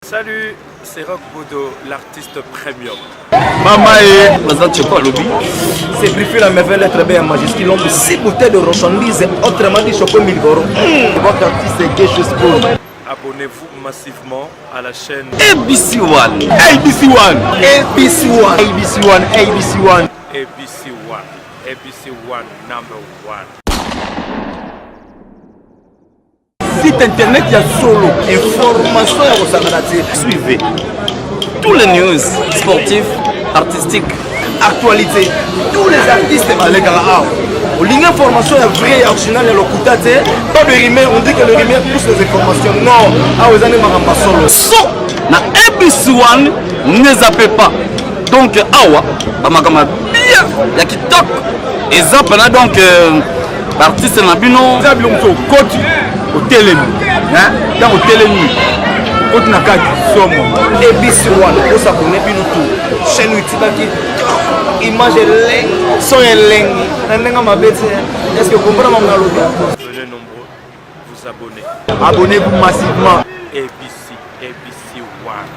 Salut, c'est Rock Bodo, l'artiste premium. Maman et Bazan Tcheko Lobby. C'est préféré la merveille être bien majuscule. L'homme de 6 bouteilles de rochandise, autrement dit Choco Milgoro. Votre artiste est quelque chose pour. Abonnez-vous massivement à la chaîne ABC One. ABC One. ABC One. ABC One. ABC One. ABC One. ABC One number one. Site internet, il y a solo. Information à vos suivez tous les news sportifs, artistiques, actualités. Tous les artistes les gars. L'information est vraie et originale et l'occultate. Pas de rumeur, on dit que le rumeur pousse les informations. Non, ah vous allez m'en solo. So, na ABC One, ne zappez pas. Donc, awa, bamakama bien, ya kitok. Et zapana donc, artiste nabino. Zabilo mto koti, au télénu. Hein, dans au télénu. Koti na kati, somo. ABC One, on s'abonne bien tout. Chaîne YouTube qui image est son est est-ce que vous comprenez mon lobby? Venez nombreux vous abonner. Abonnez-vous massivement. ABC One,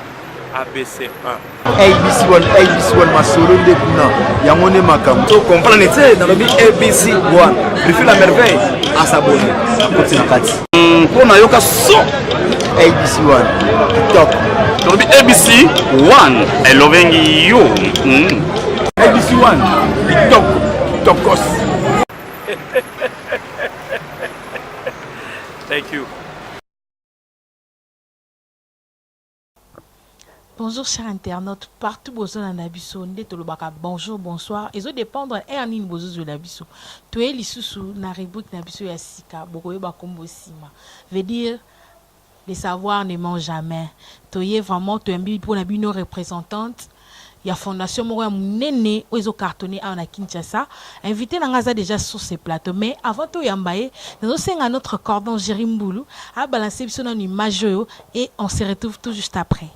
ABC 1. ABC One, ma solo de Kuna. Yamone Makam. Donc, comprenez, dans le but ABC One. Préfère la merveille à s'abonner. Pour Nayoka son ABC One. TikTok. Dans le but ABC One. I love you. ABC One. TikTok. Tokos. Thank you. Bonjour chers internautes, partout besoin na biso nde tolobaka bonjour bonsoir ezo dépendre et anine bozo zo na biso to eli susu na reboot na biso ya sika bokoyo ba kombo sima veut dire le savoir ne ment jamais to yé vraiment to mbi pour na bino représentante ya fondation moko ya munene ozo cartonné à na Kinshasa invité na ngaza déjà sur ce plateau mais avant to yambaye nous senga notre cordon Jerimbulu a balancer biso na image et on se retrouve tout juste après.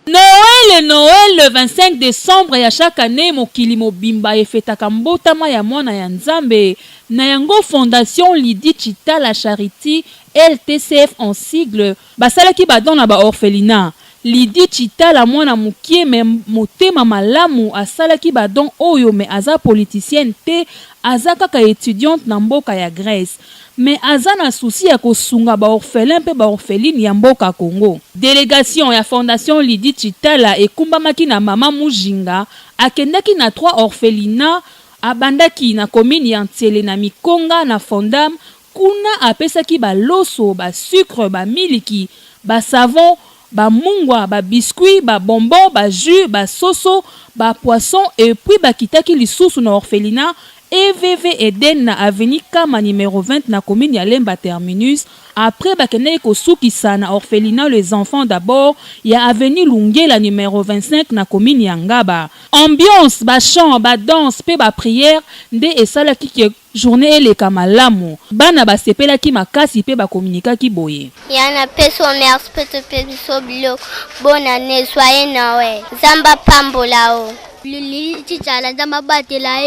Noël, le 25 décembre ya chaque année mokili mobimba efetaka mbotama ya mwana ya Nzambe na yango fondation Lydie Chitala Charity LTCF en sigle basalaki badon na ba orphelinat. Lydie Chitala mwana mukie me motema malamu asalaki badon oyo me aza politicienne te aza kaka étudiante na mboka ya Grèce. Mais aza na souci ya kosunga ba orphelin pe ba orpheline ya mboka Congo. Délégation ya fondation Lydie Chitala ekumbamaki na mama Mujinga akendaki na 3 orphelinats abandaki na commune ya Ntiele na Mikonga na Fondam kuna apesaki ba loso ba sucre ba miliki ba savon ba mungwa ba biscuit ba bonbon ba jus ba soso ba poisson et puis ba kitaki lisusu na orphelinat EVV Eden na avenue Kama numéro 20 na commune ya Lemba terminus. Après bakene ko soukisa na orphelinat les enfants d'abord ya avenue Lungela numéro 25 na commune ya Ngaba. Ambiance ba chant ba danse pe ba prière nde esalaki ke journée eleka malamu. Bana ba sepelaki makasi pe ba communica ki boye. Yana peso merci pe te peso bilo. Bonne année soyez nawe. Zamba pambolao. Lili Chitala Nzamba batela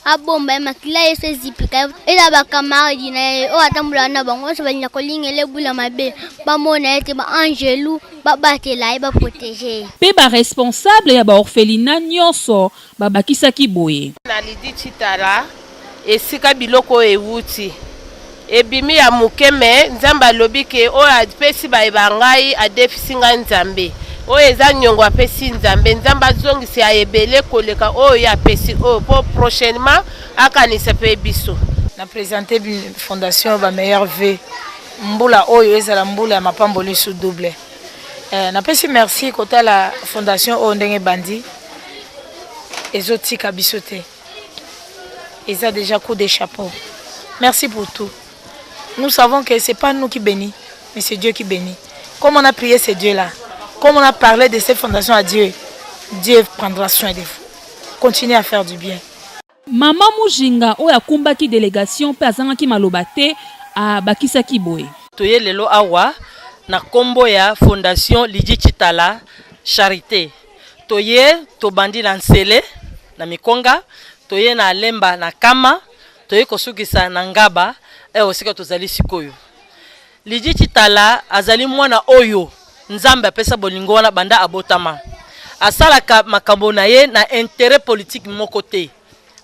abomba makila ese zipika ela bakamari na o atambula na bango so banya kolingele bula mabe bamona ete ba angelu batela ba protéger pe ba responsable ya ba orphelinat nyonso babakisaki boye na Lydie Chitala esika biloko ewuti ebimi ya mukeme Nzamba lobike o adpesi ba ebangai adefisinga Nzambe o eza nyongo apesi Nzambe Nzamba zongisi ya ebele koleka o ya pesi o pour prochainement akanisa pe biso na présenter fondation ba meilleur v mbula oyo ezala mbula ya mapamboli sous double na pesi merci kota la fondation o ndenge bandi ezotika biso te eza déjà coup de chapeau merci pour tout. Nous savons que c'est pas nous qui bénit mais c'est Dieu qui bénit. Comme on a prié ce Dieu là, comme on a parlé de cette fondation à Dieu, Dieu prendra soin de vous. Continuez à faire du bien. Mama Mujinga oya kumbaki délégation pe azangaki malobate a bakisaki boye. Toye lelo awa na kombo ya fondation Lydie Chitala Charité. Toye to bandi na Nsele na Mikonga, toye na Lemba na Kama, toye kosukisa na Ngaba osika tozali sikoyo. Lydie Chitala azali mwana oyo nzambe apesa bolingo wana banda abotama. Asalaka makambo na ye na intérêt politique moko te.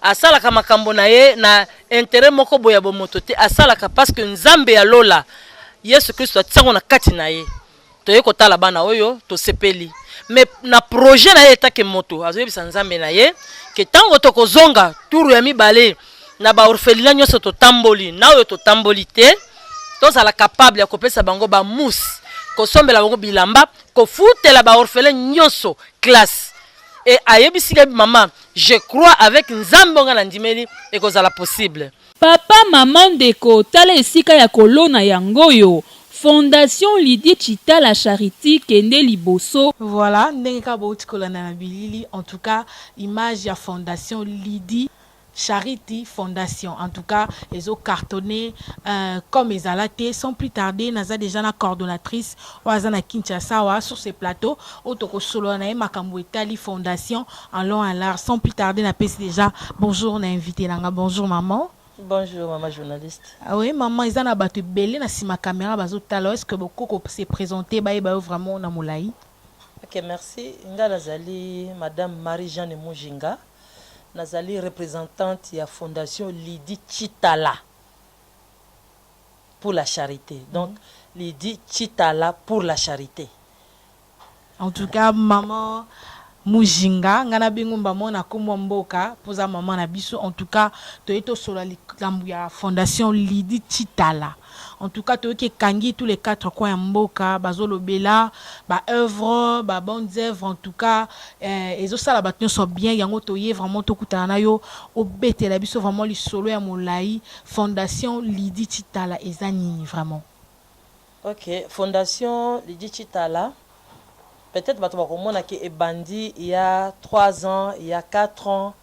Asalaka makambo na ye na intérêt moko boya bomoto te. Asalaka parce que nzambe ya lola Yesu Kristo atsango na kati na ye. Toye kotala bana oyo to sepeli. Mais na projet na ye etake moto azoyebisa nzambe na ye ke tango tokozonga turu ya mibale na ba orphelina nyonso to tamboli na oyo to tamboli te tozala capable ya kopesa bango ba mousse kosombela bango bilamba kofutela ba orphelin nyonso classe et ayebisika maman je crois avec nzambe nga na ndimeli ekozala possible. Papa maman ndeko tala esika ya kolona yangoyo Fondation Lydie Chitala Charity Kende Liboso. Voilà, ndengeka bauti kolana na bilili. En tout cas, image ya Fondation Lydie Charity Fondation. En tout cas, ils ont cartonné comme ils allaient été. Sans plus tarder, naza déjà la coordonnatrice Wazana Kinshasa sur ces plateaux. Otoko solo na makambo etali Fondation en long en large. Sans plus tarder, na pesi déjà. Bonjour, on a invité nanga. Bonjour maman. Bonjour maman journaliste. Ah oui maman, ils ont abattu belé na sima caméra bazo talo. Est-ce que beaucoup s'est présenté ba vraiment na moulaï? Ok, merci. Nga nazali madame Marie-Jeanne Mujinga. Nazali représentante de la Fondation Lydie Chitala pour la charité. Donc, Lydie Chitala pour la charité. En tout cas, maman Mujinga, ngana bingu mbamo na kumwamboka, poza maman na biso. En tout cas, to eto sola la Fondation Lydie Chitala. En tout cas, tu as kangi tous les 4 coins mboka, bazolo bela, ba œuvre, ba bonnes œuvres. En tout cas, et ça la battu sont bien. Yango toye vraiment to kutana yo obete la biso vraiment li solo ya molai. Fondation Lydie Chitala ezani vraiment. Ok, Fondation Lydie Chitala. Peut-être que vous avez que bandi il y a 3 ans, il y a 4 ans,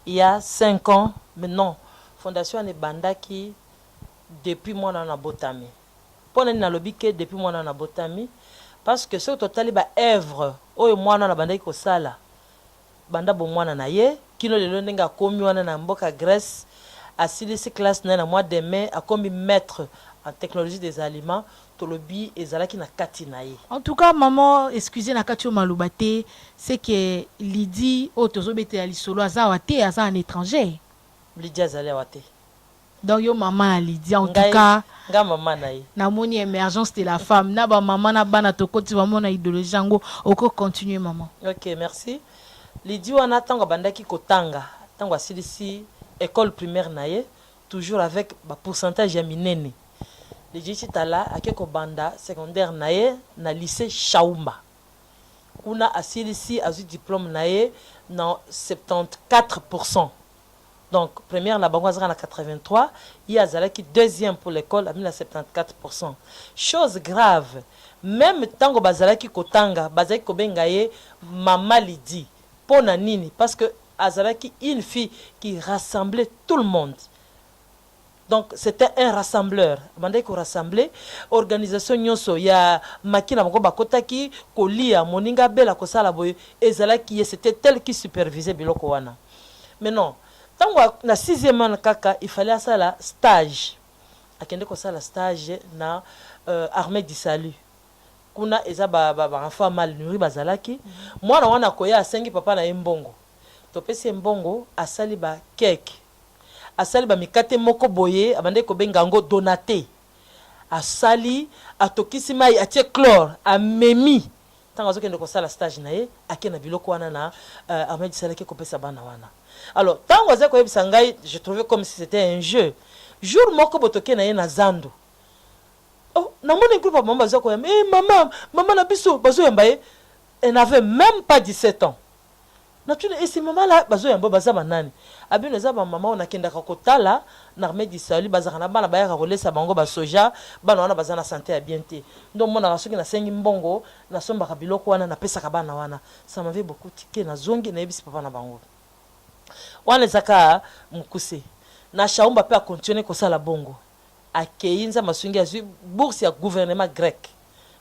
il y a 5 ans. Mais non, Fondation est banda qui depuis moi on a botami. Pour na lobby que depuis moi on a botami parce que ce total ba œuvre oyo moi on a banda ko sala. Banda bo moi na ye kino le ndenga komi wana na mboka Grèce asilisi classe na mois de mai a commis maître en technologie des aliments. Tolobi ezalaki na kati na ye. En tout cas maman, excusez na kati o malubate, c'est que Lydie o tozobete ali solo azawate aza en étranger. Lydie azali awate. Donc yo maman Lydie en tout cas nga maman na ye. Na moni émergence de la femme na ba maman na bana tokoti vraiment na idéologie ngo oko continuer maman. OK, merci. Lydie wana tango bandaki kotanga, tango asilisi école primaire na ye, toujours avec ba pourcentage ya minene. Lydie Chitala akeko banda secondaire na ye na lycée Chaumba. Kuna asilisi azu diplôme na ye na 74%. Donc première na bango azaka na 83, il a qui deuxième pour l'école à 74%. Chose grave, même tango bazalaki kotanga, bazalaki kobenga ye Mama Lydie. Pona nini parce que azalaki une fille qui rassemblait tout le monde. Donc c'était un rassembleur. Bandai ko rassembler organisation nyonso ya makina moko bakotaki kolia moninga bela ko sala boye ezalaki c'était tel qui supervisait biloko wana. Mais non, tango na 6e année kaka il fallait ça la stage. Akende ko sala stage na armée du salut. Kuna eza ba enfant mal nourri bazalaki. Mwana wana koya asengi papa na mbongo. Topesi mbongo asali ba cake. Asali ba mikate moko boye abande ko benga ngo donaté asali atokisi mai atie chlore amemi tanga zokende ko sala stage na ye akena biloko wana na Ahmed Salake ko pesa bana wana. Alors tango za ko yebisa ngai je trouvais comme si c'était un jeu. Jour moko botoke na ye na zando. Oh na moni groupe maman za ko yamba maman na biso bazo yamba ye elle n'avait même pas 17 ans. Naturellement, et c'est maman là, bazo yambo baza banani. Abino za ba maman on akenda kotala na armée du salut bazana bana ba ya rolesa bango ba soja bana wana bazana santé ya bien te. Donc mona rasoki na sengi mbongo na somba biloko wana na pesa ka bana wana. Ça m'avait beaucoup tiqué na zongi na yebisi papa na bango. Wana zaka mukuse. Na shaumba pe a continuer ko sala bongo. Akeinza masungi azu bourse ya gouvernement grec.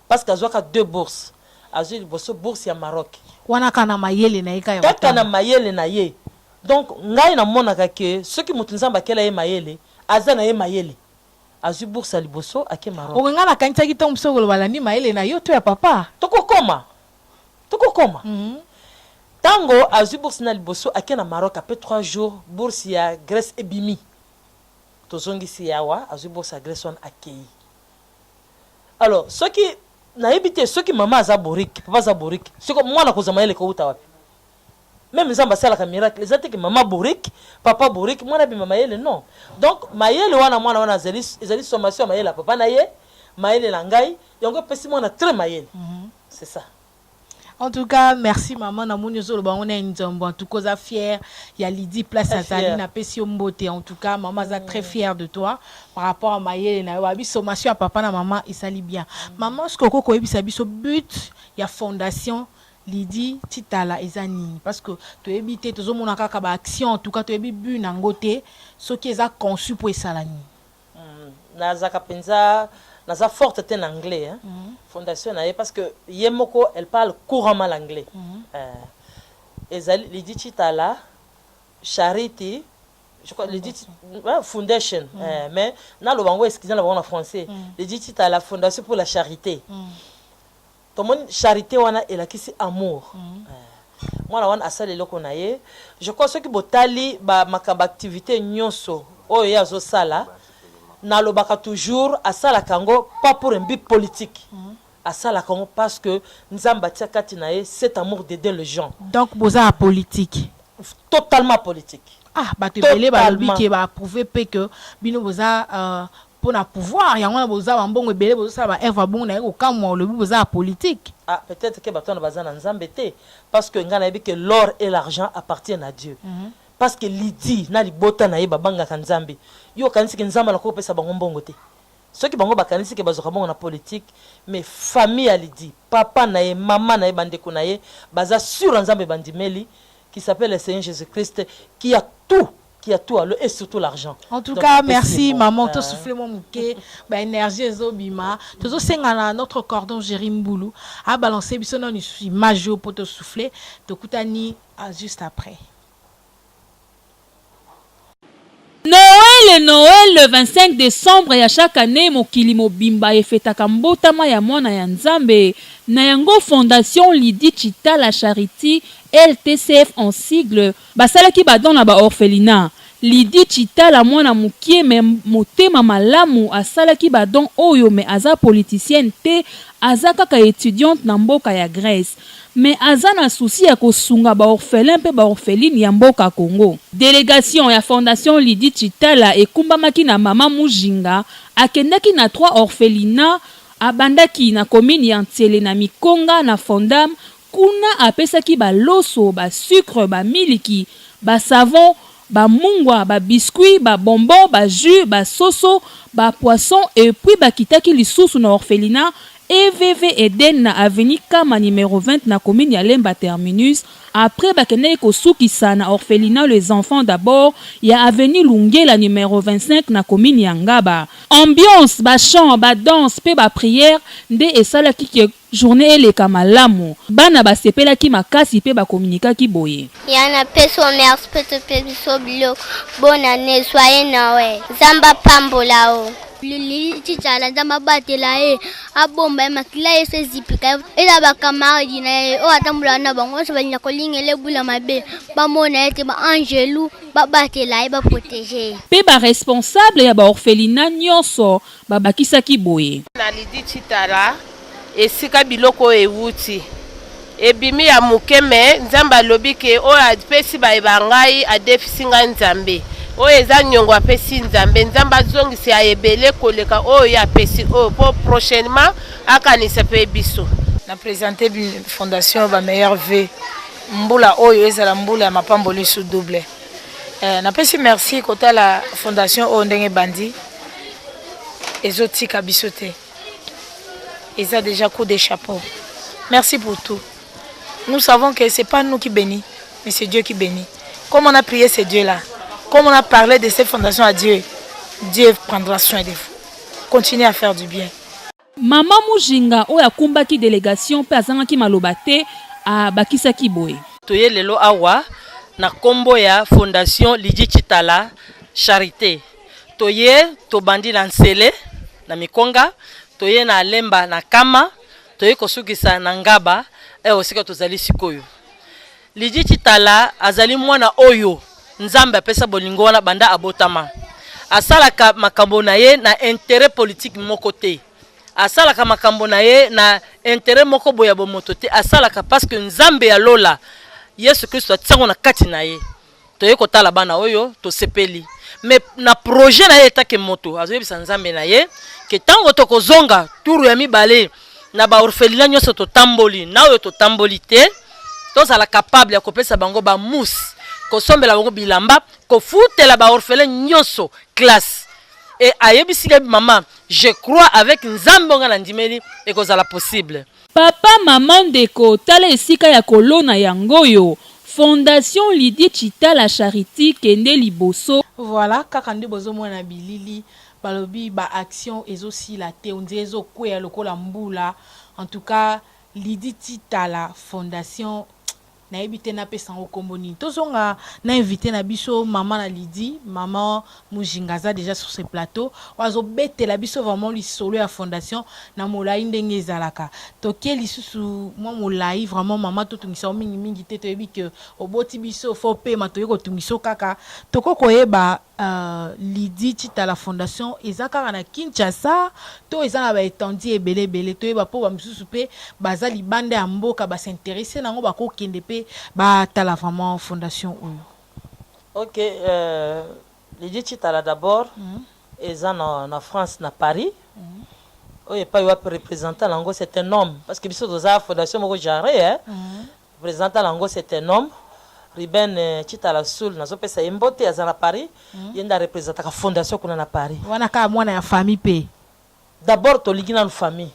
Parce qu'azoka 2 bourses. Azu bourse bourse ya Maroc. Wana kana mayele na ika ya kaka na mayele na ye. Donc ngai na mona ke ceux qui mutunzamba kela ye mayele azana ye mayele azwi bourse ya liboso ake Maroc. Orenga na kanisa ki tomso ko balandi maele na yo to ya papa. Tokokoma. Tango azwi bourse na liboso ake na Maroc après 3 jours bourse ya Grèce ebimi. Tozongisi yawa azwi bourse ya Grèce on akei. Alors, ceux qui naibité ceux qui maman za borik, papa za borik. Ceux qui mwana ko zama ele ko uta wapi. Même les ambassades la miracle, les autres que maman borik, papa borik, mwana bi mama ele non. Donc maele wana ezali sommation maele papa na ye, maele la ngai, yongo pesi mwana très maele. C'est ça. En tout cas, merci maman na moni zo ba on est nzombo en tout cas fier, il y a Lydie place à Zali na pesi mbote en tout cas maman za très fière de toi par rapport à maele na wa bi sommation à papa na maman et ça li bien. Maman ce koko ko ebisa biso but ya fondation Lydie Chitala ezani parce que tu éviter tout monde kaka ba action en tout cas tu ebi bu na ngote ce qui est conçu pour esalani. Na zaka penza naza forte en anglais hein. Fondation na parce que Yemoko elle parle couramment l'anglais. Ezali Lydie Chitala Charity je crois Lydie Foundation mais na lo bango excusez en français Lydie Chitala Fondation pour la charité. Tout le monde charité wana elakisi amour. Moi la wana asale loko na ye. Je crois ceux qui botali ba makaba activité nyonso oyo yazo sala na lobaka toujours asala kango pas pour un but politique. Asala kango parce que nzamba tia kati na ye cet amour d'aider les gens. Donc boza politique. Totalement politique. Ah ba te belé ba lobi ki ba prouver que bino boza pour na pouvoir yango na boza mbongo ebele boza ba eva bongo na ko kamwa le boza politique. Ah peut-être que bato na bazana nzambe te parce que ngana yebi que l'or et l'argent appartiennent à Dieu. Parce que Lydie na libota na ye babanga kanzambe yo kanisi ke nzamba na ko pesa bango mbongo te. Ceux qui bango bakanisi ke bazoka bongo na politique mais famille a Lydie papa na ye maman na ye bandeko na ye baza sur nzambe bandimeli qui s'appelle le Seigneur Jésus-Christ qui a tout et surtout l'argent. En tout cas, merci maman, tu soufflé mon mouké, ba énergie ezobima, tu zo sengana notre cordon Jérim Boulou a balancé bisono ni suis majeur pour te souffler, te kutani juste après. Noël le 25 décembre ya chaque année mokili mobimba efetaka mbotama ya mwana ya Nzambe na yango fondation Lydie Chitala Charity LTCF en sigle basalaki badon na ba orphelinat. Lydie Chitala mwana mukie me motema malamu asalaki badon oyo me aza politicienne te aza kaka étudiante na mboka ya Grèce. Mais aza na souci ya kosunga ba orphelin pe ba orpheline ya mboka Congo. Délégation ya fondation Lydie Chitala ekumbamaki na mama Mujinga akendaki na 3 orphelinats abandaki na commune ya Ntsele na Mikonga na Fondam kuna apesaki ba loso ba sucre ba miliki ba savon ba mungwa ba biscuit ba bonbon ba jus ba soso ba poisson et puis ba kitaki lisusu na orphelinat EVV Eden na avenue Kama numéro 20 na commune ya Lemba terminus. Après bakene kosukisa na orphelinat les enfants d'abord ya avenue Lungela numéro 25 na commune ya Ngaba. Ambiance ba chant ba danse pe ba prière nde esalaki ke journée eleka malamu. Bana basepelaki makasi pe ba communikaki boye. Yana peso merci peut peso bilo. Bonne année soyez Noël. Zamba pambolao. Lili Chitala nzamba batela e abomba makila ese zipika ela bakamari na o atambula na bango so banya kolingele bula mabe bamona ete ba Angelu ba batela e ba protéger pe ba responsable ya ba orphelinat nyonso babakisaki boye na Lydie Chitala esika biloko ewuti ebimi ya mukeme nzamba lobike o adpesi ba ebangai adefisinga nzambe oyo eza nyongo apesi nzambe nzamba zongisi ya ebele koleka oyo ya pesi oyo po prochainement akanisa pe biso na présenter fondation ba meilleur V mbula oyo ezala mbula ya mapamboli sous double na pesi merci kota la fondation oyo ndenge bandi ezotika biso te eza déjà coup de chapeau merci pour tout. Nous savons que c'est pas nous qui bénit mais c'est Dieu qui bénit. Comme on a prié ce Dieu là, comme on a parlé de cette fondation à Dieu, Dieu prendra soin de vous. Continuez à faire du bien. Maman Mujinga oya kumbaki délégation pe azangaki malobate a bakisaki boye. Toye lelo awa na kombo ya fondation Lydie Chitala Charité. toye tobandi na nsele na mikonga toye na lemba na kama toye kosukisa na ngaba osika tozali sikoyo Lydie Chitala azali mwana oyo nzambe apesa bolingo wana banda abotama asalaka makambo na ye na intérêt politique moko te asalaka makambo na ye na intérêt moko boya bomoto te asalaka parce que nzambe ya lola Yesu Kristo atsango na kati na ye toye kotala bana oyo to sepeli mais na projet na ye etake moto azoyebisa nzambe na ye ke tango tokozonga turu ya mibale na ba orphelina nyonso to tamboli na oyo to tamboli te tozala capable ya kopesa bango ba mousse kosombela bango bilamba kofutela ba orphelin nyonso classe et ayebisi maman je crois avec nzambe nga na ndimeli ekozala possible. Papa maman ndeko tala esika ya kolona yangoyo Fondation Lydie Chitala Charity kende liboso. Voilà, kaka nde bozo mwana bilili balobi ba action ezosi la te onde ezo kwea lokola mbula. En tout cas Lydie Chitala Fondation na ebite na pesa okomboni. Tozonga na invité na biso maman na Lydie, maman Mujingaza déjà sur ce plateau. Wazo bete la biso vraiment li solo ya fondation na molai ndenge ezalaka. Toke lisusu moi molai vraiment maman to tungisa mingi mingi te to ebi que oboti biso fo pe ma to yeko tungiso kaka. Toko koyeba Lydie Chitala Fondation ezaka na Kinshasa to ezana ba étendi ebele bele to yeba po ba misusu pe baza libanda ya mboka ba s'intéresser nango ba ko kende pe ba tala vraiment fondation oyo. OK, Lydie Chitala d'abord ezana na France na Paris. Oye pas yo représentant lango c'est un homme parce que biso doza fondation moko jaré hein. Représentant lango c'est un homme. Ruben Chitala Soul nazo pesa yembote azana Paris yenda représenter la fondation kuna na Paris. Wana ka mwana ya famille pe. D'abord to ligina na famille.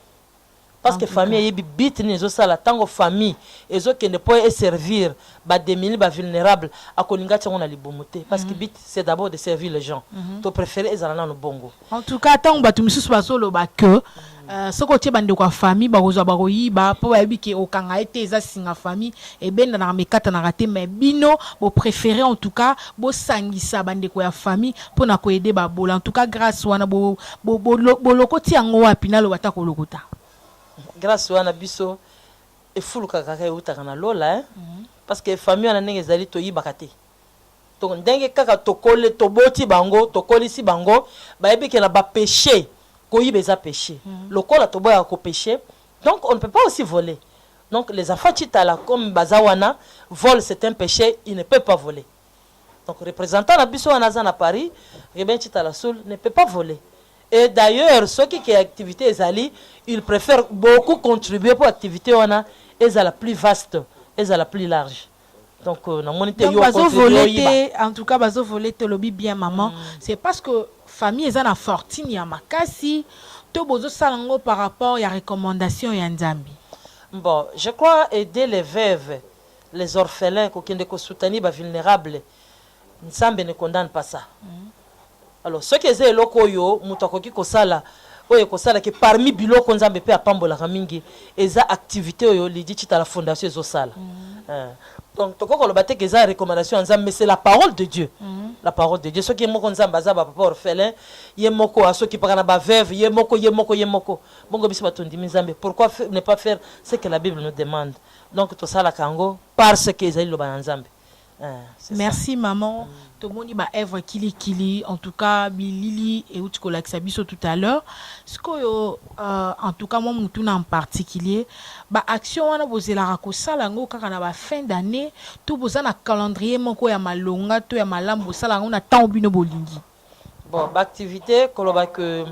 Parce que famille yebi bit ni zo sala tango famille ezo kende po e servir ba démunis ba vulnérables akoninga tsango na libomote parce que bit c'est d'abord de servir les gens. To préférer ezala na no bongo. En tout cas tango batu misusu basolo ba que soko tie bande kwa famille bakozwa bakoyiba po bayebi ke okanga ete eza singa famille et benda na mekata na raté mais bino bo préférer en tout cas bo sangisa bande kwa ya famille pour na ko aider ba bola en tout cas grâce wana bo lokoti yango wapi na lo bata ko lokota grâce wana biso e fuluka kaka utaka na lola hein parce que famille wana ndenge ezali to yibaka te to ndenge kaka tokole toboti bango tokolisi bango bayebi ke na ba péché koyibeza péché lokola toboya ko péché donc on ne peut pas aussi voler donc les enfants Chitala comme bazawana vol c'est un péché il ne peut pas voler donc représentant la biso wana za na Paris Ruben Chitala Soul ne peut pas voler et d'ailleurs ceux qui activité ezali ils préfèrent beaucoup contribuer pour activité wana eza la plus vaste eza la plus large donc na monité yo contribuer en tout cas bazo voler te lobi bien maman c'est parce que famille eza na fortune ya makasi to bozo salango par rapport ya recommandation ya nzambi. Bon, je crois aider les veuves, les orphelins ko kende ko soutenir ba vulnérables. Nzambe ne condamne pas ça. Alors ce que c'est loko yo muto akoki ko sala oyo ko sala ke parmi biloko nzambe pe apambola mingi eza activité oyo Lydie Chitala Fondation ezo sala. Donc toko lo baté que ça recommandation nzambe mais c'est la parole de Dieu. La parole de Dieu ce qui est moko nzamba za ba papa orphelin yemoko aso ki pakana ba veuve yemoko bongo biso batondimi nzambe pourquoi ne pas faire ce que la Bible nous demande donc to sala kango parce que ezali lo ba nzambe. Merci maman. Tomoni ba œuvre kili en tout cas bilili et outiko laksabiso tout à l'heure. Ce que en tout cas moi mutuna en particulier ba action wana bozela ko sala ngo kaka na ba fin d'année tout boza na calendrier moko ya malonga to ya malambo sala ngo na temps bino bolingi. Bon, ba activité koloba que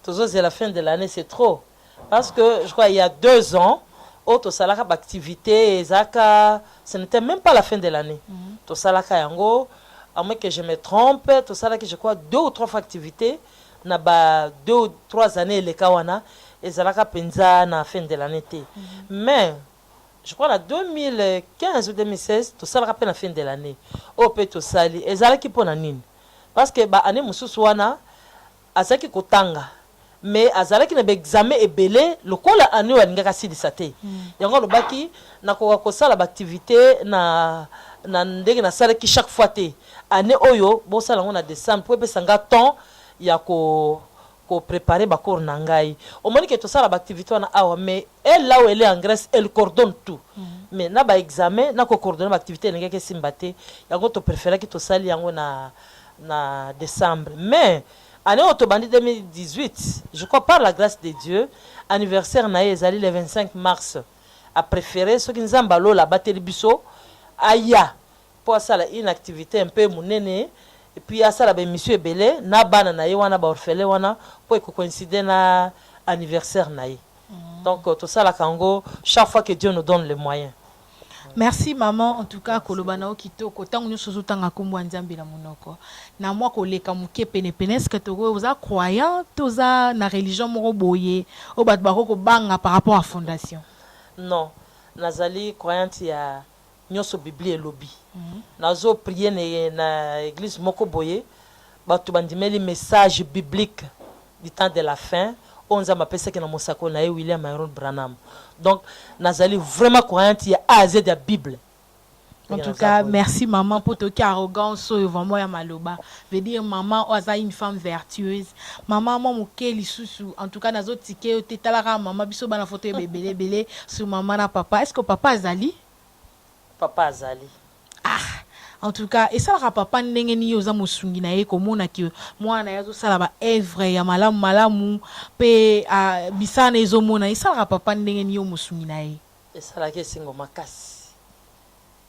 tozo c'est la fin de l'année c'est trop parce que je crois il y a 2 ans auto salaka activité ezaka ce n'était même pas la fin de l'année. To salaka yango à moins que je me trompe to salaka je crois 2 ou 3 fois activité na ba 2 ou 3 années les kawana ezalaka penza na fin de l'année té. Mais je crois en 2015 ou 2016 to salaka pe na fin de l'année. O pe to sali ezalaki pona nini? Parce que ba année mususu wana azaki kotanga mais azalaki na examen ebele lokola anu alingaka sidisa te yango lobaki na ko sala ba activité na ndenge na sala ki chaque fois te année oyo bo sala ngo na décembre pour pe sanga temps ya ko préparer ba cours na ngai omoni que tout ça la activité wana awa mais elle là où elle est en Grèce elle coordonne tout mais na ba examen na ko coordonner ba activité ndenge ke simbate yango to préférer que to sali yango na décembre mais année otobandi 2018 je crois par la grâce de Dieu anniversaire na ezali le 25 mars a préféré ce qui nzamba lola bateli biso aya pour ça une activité un peu munene et puis à ça la émission ebele na bana na ye wana ba orphelin wana pour coïncider na anniversaire na ye donc tout ça la kango chaque fois que Dieu nous donne les moyens. Merci maman en tout cas kolobana okitoko tangu nyonso zotanga kombo nzambe na monoko na moi koleka muke pene pene est-ce que toko oza croyant toza na religion moko boye o bat bako banga par rapport à fondation? Non, nazali croyante ya nyonso Biblia elobi. Nazo prier na église moko boye batu bandimeli message biblique du temps de la fin. On a appelé que na mosako na William Myron Branham. Donc nazali vraiment croyante ya A à Z de la Bible. En tout cas, merci maman pour ton arrogance vraiment ya maloba. Veut dire maman oza une femme vertueuse. Maman mo mokeli susu. En tout cas nazo tike tetalaka maman biso bana photo bébé belé sur maman na papa. Est-ce que papa azali? Papa azali. En tout cas, et ça la papa ndenge ni oza mosungi na ye komona ki mwana yazo sala ba œuvre ya malamu pe bisana ezomona et ça la papa ndenge ni yo mosungi na ye. Et ça la kesengo makasi.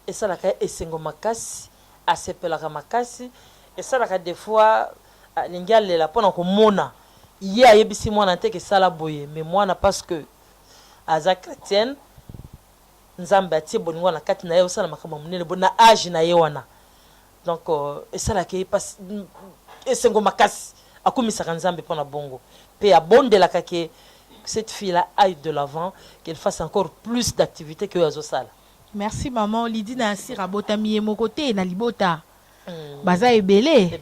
Et ça la kesengo makasi, asepelaka makasi et ça la des fois lingali la pona komona ye ayebisi mwana te ke sala boye mais mwana parce que aza chrétienne nzambe atie boningo na kati na ye osala makambo munene bona âge na ye wana donc esala ke pas esengo makasi akumisaka nzambe pona bongo pe abondelaka ke cette fille là aille de l'avant qu'elle fasse encore plus d'activités que azosala. Merci maman Lydie na sira botami ye moko te na libota baza ebele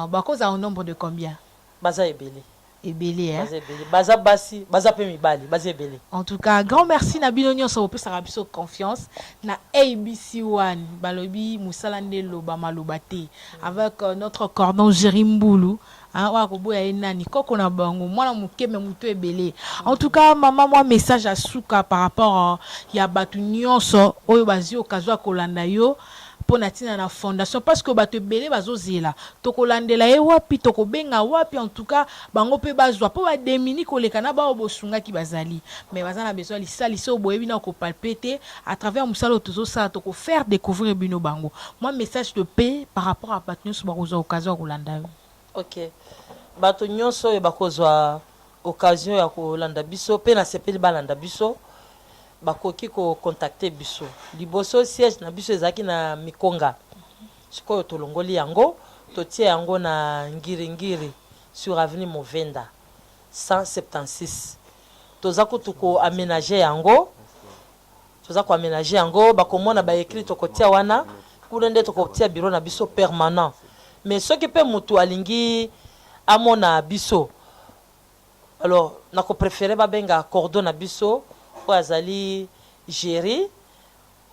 bakoza au nombre de combien? Baza ebele ebele hein? Baza basi baza pe mibali baza ebele. En tout cas grand merci na bino nyonso pe sa biso confiance na ABC1 balobi musala ndelo ba malobate avec notre cordon Jerimbulu wa koboya enani koko na bango mwana mukeme muto ebele. En tout cas maman moi message à suka par rapport ya batu nyonso oyo bazi okazwa kolanda yo pona tina na fondation parce que bato ebele bazozela tokolandela ye wapi tokobenga wapi en tout cas bango pe bazwa po ba demini koleka na ba obosunga ki bazali mais bazana besoin lisali so boyebi na ko palpiter à travers musalo tozo ça toko faire découvrir bino bango. Moi message de paix par rapport à bato nyonso bakozwa occasion kolanda. OK. Bato nyonso e bakozwa occasion ya kolanda biso pe na sepeli balanda biso bakoki ko contacter biso liboso siège na biso ezaki na Mikonga sikoyo tolongoli yango totie yango na ngiri sur avenue Movenda 176 toza ko aménager yango bakomona ba écrit tokotia wana kuna nde tokotia bureau na biso permanent mais ce qui peut mutu alingi amona biso alors nako préférer babenga cordon na biso azali gérer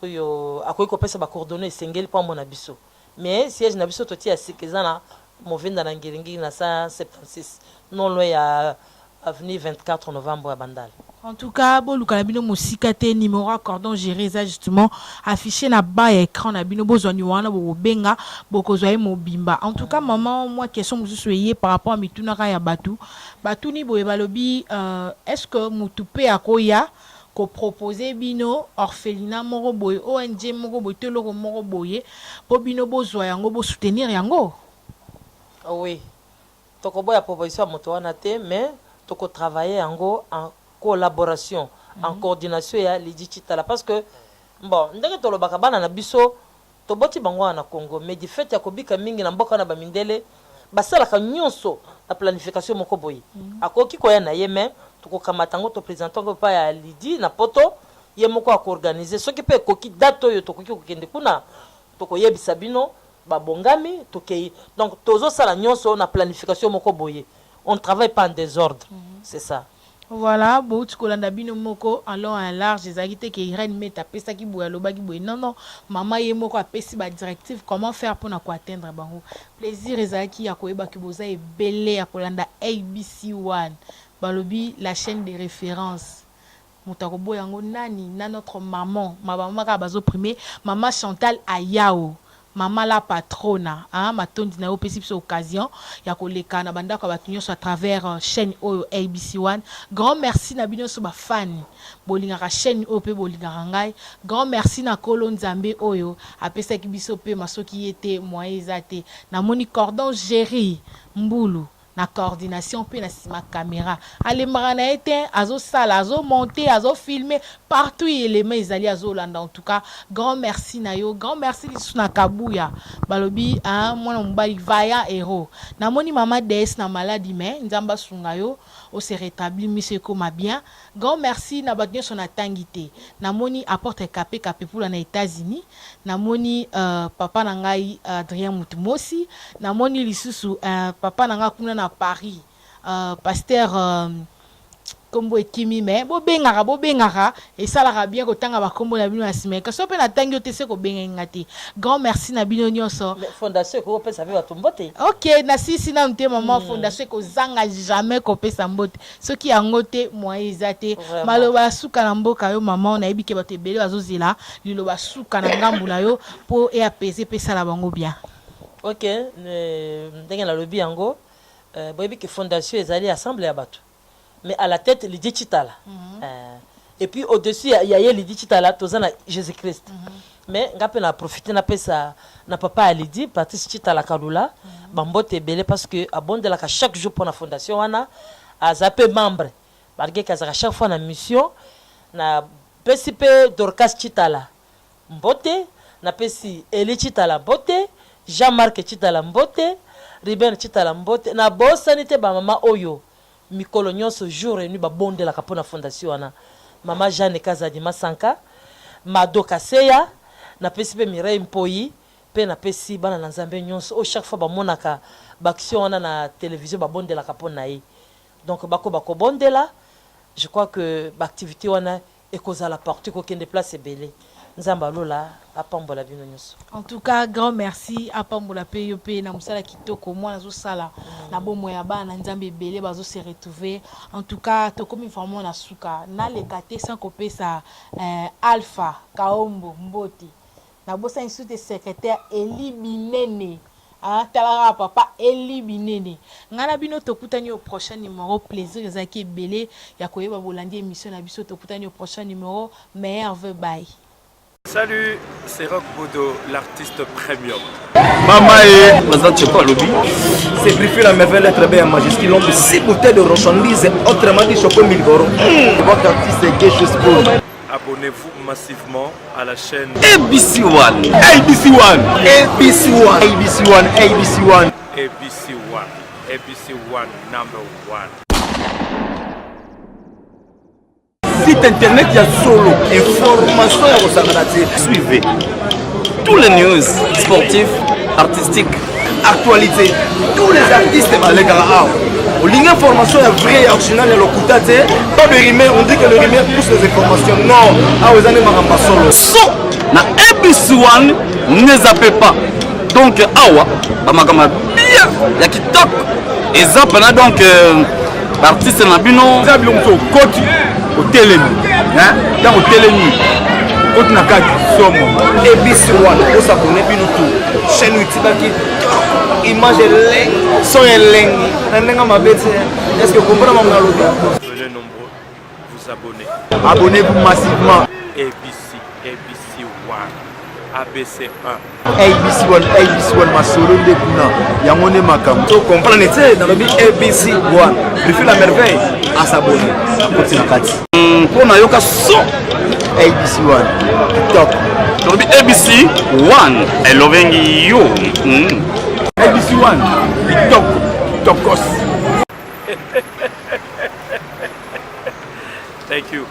oyo akoki kopesa ba coordonnées esengeli po mona biso mais siège na biso toti ya sikezana Movenda na ngiringi na 176 non loin ya avenue 24 novembre à Bandal. En tout cas boluka na bino mosika te numéro cordon gérer ça justement affiché na bas écran na bino bozwani wana bobenga bokozwa mobimba. En tout cas maman moi question mususu yé par rapport à mitunaka ya batu ni boye balobi est-ce que mutu pe akoya ko proposer bino orphelinat moko boye ONG moko boye teloko moko boye po bino bozwa yango bo soutenir yango? Oui, toko boya proposition moto wana te mais toko travailler yango en collaboration en coordination ya Lydie Chitala parce que bon ndenge tolobaka bana na biso toboti bango na Congo mais du fait ya kobika mingi na mboka na bamindele basalaka nyonso la planification moko boye akoki koya na ye mais tokokamata to présentant ko pa ya Lydie na poto ye moko a organiser ce qui peut koki date yo tokoki kokende kuna tokoyebisa bino babongami tokei donc tozo sala nyonso na planification moko boye on travaille pas en désordre c'est ça. Voilà, bon, tu kolanda bino moko en long en large, ezaki te ke Irene meta pesa ki boya lobaki boye. Non, maman ye moko apesi ba directive comment faire pour na ko atteindre bango. Plaisir ezaki ya koyeba ki boza ebele ya kolanda ABC1. Balobi la chaîne de référence. Mutako boyango nani na notre maman, ma maman ka bazo premier, maman Chantal Ayao. Maman la patrona, hein, ma tondi na opesi sur occasion, ya koleka na banda ka batunyo à travers chaîne ABC1. Grand merci na bino so ba fan. Bolinga ka chaîne OP bolinga ngai. Grand merci na Kolo Nzambe oyo, apesa ki biso pe masoki yete moyezate. Na moni cordon Géry Mbulu. Na coordination pe na sima caméra ale marana été azo sala azo monter azo filmer partout élément ezali azo landa. En tout cas grand merci na yo, grand merci lisuna kabuya balobi mwana mbali vaya héros na moni mama DS na maladie mais nzamba sunga yo o se rétablir monsieur koma bien. Grand merci na batnyo son atangité na moni apporte capé pour na États-Unis na moni papa na ngai Adrien Mutumosi na moni lisusu papa na nga kuna na Paris pasteur kombo ekimi me bo bengara et ça la bien ko tanga ba kombo na bino asime ka so pe na tangi otese ko benga ngati. Grand merci na bino nyonso fondation ko pesa be batumbote. OK na sisi na mte maman fondation ko zanga jamais ko pesa mbote ce qui a ngote moi ezate maloba suka na mboka yo maman na ebike bato ebele bazozela liloba suka na ngambula yo po e apese pesa la bango bien. OK ndenge na lobi yango boyebi que fondation ezali assemblée ya bato. Mais à la tête, Lydie Chitala. Et puis au-dessus, il y a Lydie Chitala, Tozana Jésus-Christ. Mais on a profité na papa à Lydie, Patrice Chitala Kalula, Bambote belé parce que abonde la chaque jour pour la fondation, on a zappé membre. Parce que chaque fois na mission, na PCP Dorcas Chitala Mbote, na PCP Eli Chitala Mbote, Jean-Marc Chitala Mbote, Ruben Chitala Mbote, na Bossanité ba mama Oyo. Mikolo nyonso jour et nuit ba bonde la kapona fondation wana mama Jeanne Kazadi Masanka Madoka Seya na pesipe Mireille Mpoyi pe na pesi bana na Nzambe nyonso o chaque fois ba monaka ba action wana na télévision ba bonde la kapona yi donc bako bonde la je crois que ba activité wana ekoza la partie ko kende place belé Nzamba lola apambola bino nyonso. En tout cas grand merci apambola PYP na musala kitoko mwana zo sala na bomo ya bana Nzambe belé bazo se retrouver. En tout cas to comme vraiment na suka na le katé sans kopesa Alpha Kaombo Mboti na bosa insulte secrétaire Eli Binene talara papa Eli Binene ngana bino tokutani au prochain numéro plaisir ezaki belé ya koyeba bolandi émission na biso tokutani au prochain numéro meilleur bye. Salut, c'est Rock Bodo, l'artiste premium. Mamae, c'est briefé la merveille lettre bien majuscule. L'homme de 6 bouteilles de marchandises, autrement dit choco 1000 euros. Votre artiste est gay chose pour. Abonnez-vous massivement à la chaîne ABC1. ABC1. ABC1. ABC1. ABC1. ABC1. ABC1 number 1. Site internet ya solo information ya Rosangalati. Suivez tous les news sportifs, artistiques, actualités, tous les artistes les gars. L'information est vraie et originale et l'okutate. Pas de rumeur, on dit que le rumeur pousse les informations. Non, vous allez m'en solo. So, na ABC1 ne zappez pas. Donc awa, bamakama bien, ya kitoko. Et zapana donc artiste na bino, zabilo mso koti. Au télémi, dans au télémi, au Nakaki, Somo, ABC1, au s'abonner, puis nous tout. Chaîne YouTube qui image est son est est-ce que vous comprenez mon allo? Venez nombreux, vous abonner. Abonnez-vous massivement. ABC1, ABC1. ABC1, ma solo de Kuna, Yamone Makam. Donc, comprenez, dans le but ABC1, préfère la merveille à s'abonner. Pour Nayoka son ABC1, TikTok. Dans le but ABC1, I loving you. ABC1, TikTok, TikTokos. Thank you.